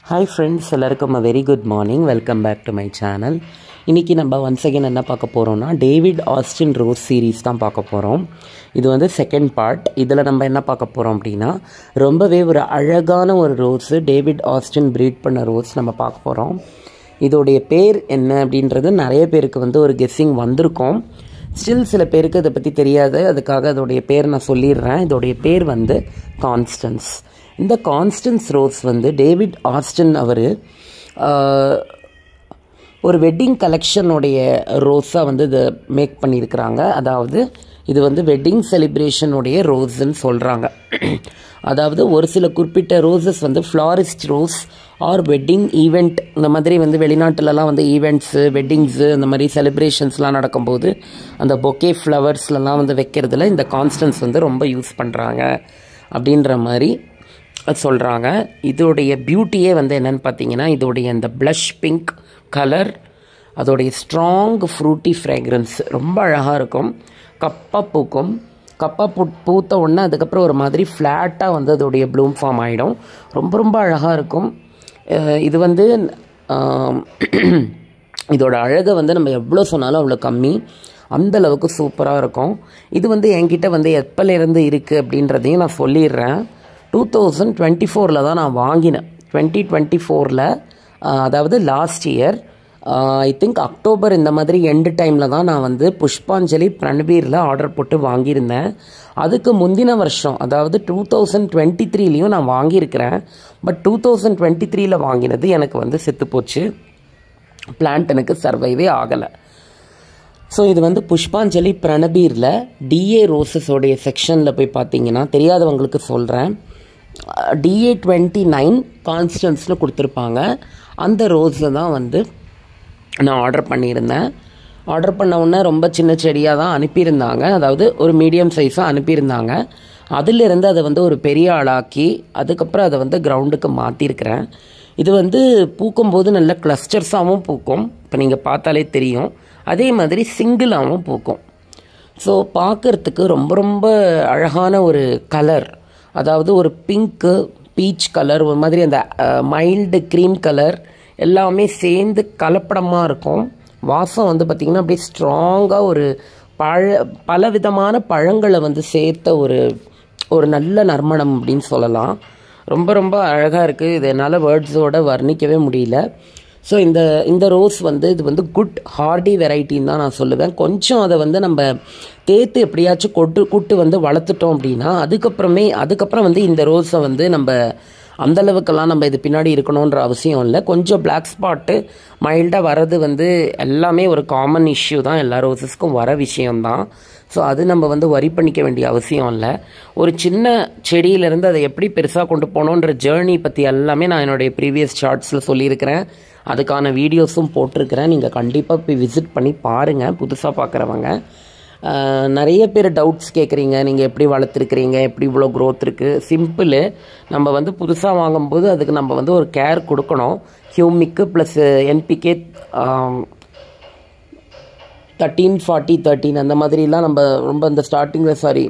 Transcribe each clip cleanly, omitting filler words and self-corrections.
Hi friends, எல்லாருக்கும் very good morning. Welcome back to my channel. இன்றைக்கி நம்ம once again என்ன பார்க்க போகிறோம்னா டேவிட் ஆஸ்டின் ரோஸ் சீரீஸ் தான் பார்க்க போகிறோம். இது வந்து செகண்ட் பார்ட். இதில் நம்ம என்ன பார்க்க போகிறோம் அப்படின்னா ரொம்பவே ஒரு அழகான ஒரு ரோஸு, டேவிட் ஆஸ்டின் ப்ரீட் பண்ண ரோஸ் நம்ம பார்க்க போகிறோம். இதோடைய பேர் என்ன அப்படின்றது நிறைய பேருக்கு வந்து ஒரு கெஸ்ஸிங் வந்திருக்கும். ஸ்டில் சில பேருக்கு இதை பற்றி தெரியாது. அதுக்காக அதோடைய பேர் நான் சொல்லிடுறேன். இதோடைய பேர் வந்து கான்ஸ்டன்ஸ். இந்த கான்ஸ்டன்ஸ் ரோஸ் வந்து டேவிட் ஆஸ்டின் அவர் ஒரு வெட்டிங் கலெக்ஷனுடைய ரோஸாக வந்து இதை மேக் பண்ணியிருக்கிறாங்க. அதாவது இது வந்து வெட்டிங் செலிப்ரேஷனுடைய ரோஸ்ன்னு சொல்கிறாங்க. அதாவது ஒரு சில குறிப்பிட்ட ரோஸஸ் வந்து florist rose R wedding event, இந்த மாதிரி வந்து வெளிநாட்டிலலாம் வந்து ஈவெண்ட்ஸு, வெட்டிங்ஸு, இந்த மாதிரி செலிப்ரேஷன்ஸ்லாம் நடக்கும்போது அந்த பொக்கே ஃப்ளவர்ஸ்லாம் வந்து வைக்கிறதுல இந்த கான்ஸ்டன்ஸ் வந்து ரொம்ப யூஸ் பண்ணுறாங்க அப்படின்ற மாதிரி சொல்கிறாங்க. இதோடைய பியூட்டியே வந்து என்னென்னு பார்த்தீங்கன்னா இதோடைய இந்த ப்ளஷ் பிங்க் கலர், அதோடைய ஸ்ட்ராங் ஃப்ரூட்டி ஃப்ரேக்ரன்ஸ் ரொம்ப அழகாக இருக்கும். கப்பாக பூக்கும். பூத்த உடனே அதுக்கப்புறம் ஒரு மாதிரி ஃப்ளாட்டாக வந்து அதோடைய ப்ளூம் ஃபார்ம் ஆகிடும். ரொம்ப ரொம்ப அழகாக இருக்கும். இது வந்து இதோட அழகை வந்து நம்ம எவ்வளோ சொன்னாலும் அவ்வளோ கம்மி. அந்தளவுக்கு சூப்பராக இருக்கும். இது வந்து என்கிட்ட வந்து எப்போலேருந்து இருக்குது அப்படின்றதையும் நான் சொல்லிடுறேன். 2024 தான் நான் வாங்கினேன். 2024 அதாவது last year I think October இந்த மாதிரி எண்டு டைமில் தான் நான் வந்து புஷ்பாஞ்சலி பிரண்பீரில் ஆர்டர் போட்டு வாங்கியிருந்தேன். அதுக்கு முந்தின வருஷம் அதாவது 2023லேயும் நான் வாங்கியிருக்கிறேன். பட் 2023 வாங்கினது எனக்கு வந்து செத்துப்போச்சு. பிளான்ட் எனக்கு சர்வைவே ஆகலை. ஸோ இது வந்து புஷ்பாஞ்சலி பிரணபீரில் டிஏ ரோஸஸோடைய செக்ஷனில் போய் பார்த்தீங்கன்னா, தெரியாதவங்களுக்கு சொல்கிறேன், DA 29 கான்ஸ்டன்ஸ்னு கொடுத்துருப்பாங்க. அந்த ரோஸை தான் வந்து நான் ஆர்டர் பண்ணியிருந்தேன். ஆர்டர் பண்ண உடனே ரொம்ப சின்ன செடியாக தான் அனுப்பியிருந்தாங்க. அதாவது ஒரு மீடியம் சைஸாக அனுப்பியிருந்தாங்க. அதிலிருந்து அதை வந்து ஒரு பெரிய ஆளாக்கி அதுக்கப்புறம் அதை வந்து கிரவுண்டுக்கு மாற்றிருக்கிறேன். இது வந்து பூக்கும்போது நல்ல கிளஸ்டர்ஸாகவும் பூக்கும். இப்போ நீங்கள் பார்த்தாலே தெரியும். அதே மாதிரி சிங்கிளாகவும் பூக்கும். ஸோ பார்க்குறதுக்கு ரொம்ப ரொம்ப அழகான ஒரு கலர். அதாவது ஒரு பிங்க்கு, பீச் கலர், ஒரு மாதிரி அந்த மைல்டு க்ரீம் கலர் எல்லாமே சேர்ந்து கலப்படமாக இருக்கும். வாசம் வந்து பார்த்திங்கன்னா அப்படியே ஸ்ட்ராங்காக ஒரு பல விதமான பழங்களை வந்து சேர்த்த ஒரு நல்ல நறுமணம் அப்படின்னு சொல்லலாம். ரொம்ப ரொம்ப அழகாக இருக்குது. இது என்னால் வேர்ட்ஸோடு வர்ணிக்கவே முடியல. ஸோ இந்த ரோஸ் வந்து இது வந்து குட் ஹார்டி வெரைட்டின்னு தான் நான் சொல்லுவேன். கொஞ்சம் அதை வந்து நம்ம தேர்த்து எப்படியாச்சும் கூட்டு வந்து வளர்த்துட்டோம் அப்படின்னா அதுக்கப்புறம் வந்து இந்த ரோஸை வந்து நம்ம அந்தளவுக்கெல்லாம் நம்ம இது பின்னாடி இருக்கணுன்ற அவசியம் இல்லை. கொஞ்சம் பிளாக் ஸ்பாட்டு மைல்டாக வர்றது வந்து எல்லாமே ஒரு காமன் இஷ்யூ தான், எல்லா ரோஸஸ்க்கும் வர விஷயம்தான். ஸோ அது நம்ம வந்து வரி பண்ணிக்க வேண்டிய அவசியம் இல்லை. ஒரு சின்ன செடியிலேருந்து அதை எப்படி பெருசாக கொண்டு போகணுன்ற ஜேர்னி பற்றி எல்லாமே நான் என்னுடைய ப்ரீவியஸ் ஷார்ட்ஸில் சொல்லியிருக்கிறேன். அதுக்கான வீடியோஸும் போட்டிருக்கிறேன். நீங்கள் கண்டிப்பாக போய் விசிட் பண்ணி பாருங்கள். புதுசாக பார்க்குறவங்க நிறைய பேர் டவுட்ஸ் கேட்குறீங்க, நீங்கள் எப்படி வளர்த்துருக்கிறீங்க, எப்படி இவ்வளோ க்ரோத் இருக்குது. சிம்பிள். நம்ம வந்து புதுசாக வாங்கும்போது அதுக்கு நம்ம வந்து ஒரு கேர் கொடுக்கணும். ஹியூமிக்கு ப்ளஸ் NPK 13-40-13 அந்த மாதிரிலாம் நம்ம ரொம்ப இந்த ஸ்டார்டிங்கில்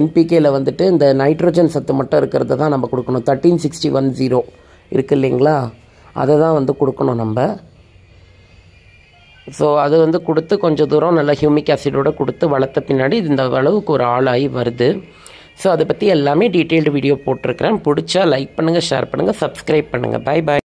NPKயில் வந்துட்டு இந்த நைட்ரோஜன் சத்து மட்டும் இருக்கிறத தான் நம்ம கொடுக்கணும். 13-60-10 இருக்குது இல்லைங்களா, அதை தான் வந்து கொடுக்கணும் நம்ம. ஸோ அது வந்து கொடுத்து கொஞ்சம் தூரம் நல்லா ஹியூமிக் ஆசிடோடு கொடுத்து வளர்த்த பின்னாடி இந்த அளவுக்கு ஒரு ஆளாகி வருது. ஸோ அதை பற்றி எல்லாமே டீட்டெயில்டு வீடியோ போட்டிருக்கிறேன். பிடிச்சா லைக் பண்ணுங்கள், ஷேர் பண்ணுங்கள், சப்ஸ்கிரைப் பண்ணுங்கள். Bye bye.